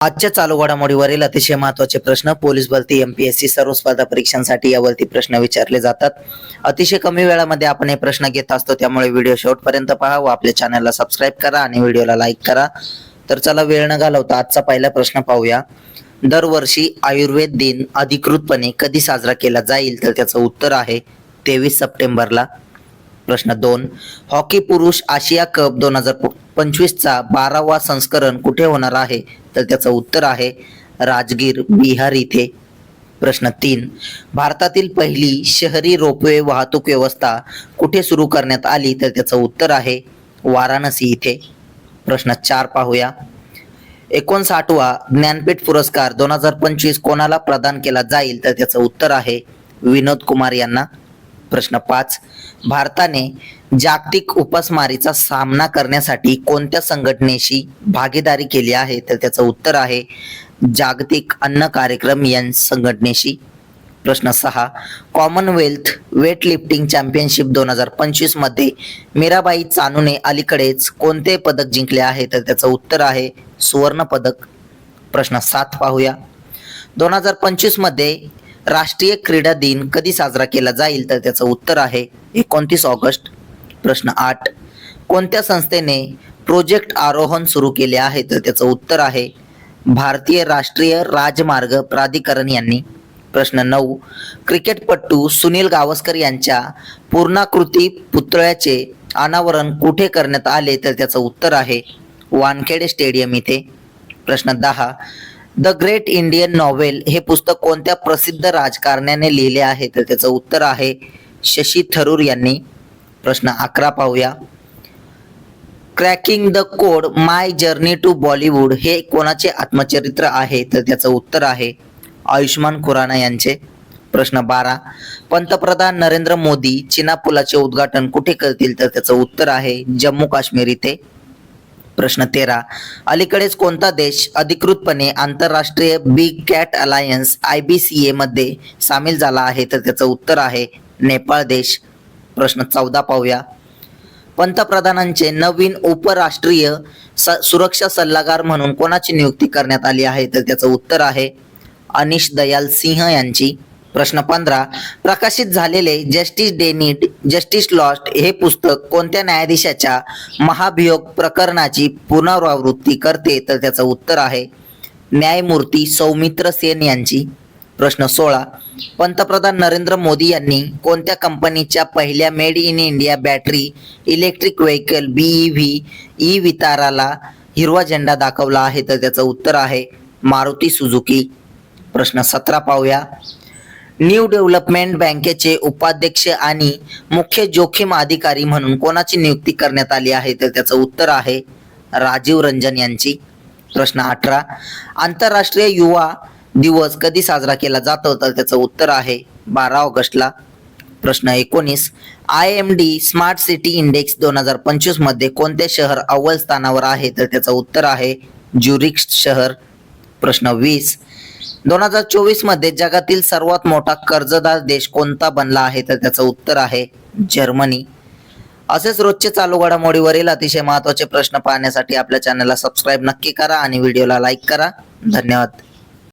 आजच्या चालू घडामोडीवरील अतिशय महत्त्वाचे प्रश्न पोलीस भरती एमपीएससी सर्व स्पर्धा परीक्षांसाठी यावरती प्रश्न विचारले जातात। अतिशय कमी वेळामध्ये आपण हे प्रश्न घेत असतो, त्यामुळे व्हिडिओ शेवटपर्यंत पहा व आपल्या चॅनलला सबस्क्राईब करा आणि व्हिडिओला लाईक करा। तर चला वेळ न घालवता आजचा पहिला प्रश्न पाहूया। दरवर्षी आयुर्वेद दिन अधिकृतपणे कधी साजरा केला जाईल? तर त्याचं उत्तर आहे 23 सप्टेंबरला। प्रश्न 2, हॉकी पुरुष आशिया कप 2025 चा 12वा संस्करण कुठे होणार आहे? तर त्याचं उत्तर आहे राजगीर, बिहार इथे। प्रश्न 3, भारतातील पहिली शहरी रोपवे वाहतूक व्यवस्था कुठे सुरू करण्यात आली? तर त्याचं उत्तर आहे वाराणसी इथे। प्रश्न 4 पाहूया। 59वा ज्ञानपीठ पुरस्कार 2025 कोणाला प्रदान केला जाईल? तर त्याचं उत्तर आहे विनोद कुमार यांना। प्रश्न 5, भारताने जागतिक उपासमारीचा सामना करण्यासाठी कोणत्या संघटनेशी भागीदारी केली आहे? तर त्याचं उत्तर आहे जागतिक अन्न कार्यक्रम या संघटनेशी। प्रश्न 6, कॉमनवेल्थ वेट लिफ्टिंग चॅम्पियनशिप 2025 मध्ये मीराबाई चानूने अलीकडेच कोणते पदक जिंकले आहे? तर त्याचं उत्तर आहे सुवर्ण पदक। प्रश्न 7 पाहूया। 2025 मध्ये राष्ट्रीय क्रीडा दिन कधी साजरा केला जाईल? तर त्याचं उत्तर आहे 29 ऑगस्ट। प्रश्न 8, कोणत्या संस्थेने प्रोजेक्ट आरोहण सुरू केले आहे? तर त्याचं उत्तर आहे भारतीय राष्ट्रीय राजमार्ग प्राधिकरण यांनी। प्रश्न 9, क्रिकेटपटू सुनील गावस्कर यांच्या पूर्णाकृती पुतळ्याचे अनावरण कुठे करण्यात आले? तर त्याचं उत्तर आहे वानखेडे स्टेडियम इथे। प्रश्न 10, द ग्रेट इंडियन नॉव्हेल हे पुस्तक कोणत्या प्रसिद्ध राजकारण्याने लिहिले आहे? तर त्याचं उत्तर आहे शशी थरूर यांनी। प्रश्न 11 पाहूया। Cracking the code my journey to Bollywood हे कोणाचे आत्मचरित्र आहे? तर त्याचं उत्तर आहे आयुष्मान खुराना यांचे। प्रश्न 12, पंतप्रधान नरेंद्र मोदी चीना पुलाचे उद्घाटन कुठे करतील? तर त्याचं उत्तर आहे जम्मू काश्मीर इथे। प्रश्न 13, अलीकडेच कोणता देश अधिकृतपणे आंतरराष्ट्रीय बिग कॅट अलायन्स IBCA मध्ये सामील झाला आहे? तर त्याचं उत्तर आहे नेपाळ देश। प्रश्न 14 पाहूया। पंतप्रधानांचे नवीन उपराष्ट्रीय सुरक्षा सल्लागार म्हणून कोणाची नियुक्ती करण्यात आली आहे? तर त्याचं उत्तर आहे अनिश दयाल सिंह यांची। प्रश्न 15, प्रकाशित झालेले जस्टिस डेनिड जस्टिस लॉस्ट हे पुस्तक कोणत्या न्यायाधीशाच्या महाभियोग प्रकरणाची पुनरावृत्ती करते? तर त्याचं उत्तर आहे न्यायमूर्ती सौमित्र सेन यांची। प्रश्न 16, पंतप्रधान नरेंद्र मोदी यांनी कोणत्या कंपनीच्या पहिल्या made in India battery electric vehicle BEV e विताराला हिरवा झेंडा दाखवला आहे? तर त्याचं उत्तर आहे मारुती सुझुकी। प्रश्न 17 पाहूया। न्यू डेव्हलपमेंट बँकेचे उपाध्यक्ष आणि मुख्य जोखीम अधिकारी म्हणून कोणाची नियुक्ती करण्यात आली आहे? तर त्याचं उत्तर आहे राजीव रंजन यांची। प्रश्न 18, आंतरराष्ट्रीय युवा दिवस कधी साजरा केला जातो? तर त्याचं उत्तर आहे 12 ऑगस्टला। प्रश्न 19, IMD स्मार्ट सिटी इंडेक्स 2025 मध्ये कोणते शहर अव्वल स्थानावर आहे? तर त्याचं उत्तर आहे ज्युरिक शहर। प्रश्न 20, 2024 मध्ये जगातील सर्वात मोठा कर्जदार देश कोणता बनला आहे? तर त्याचं उत्तर आहे जर्मनी। असेच रोजचे चालू घडामोडीवरील अतिशय महत्त्वाचे प्रश्न पाहण्यासाठी आपल्या चॅनलला सबस्क्राईब नक्की करा आणि व्हिडिओला लाईक करा। धन्यवाद।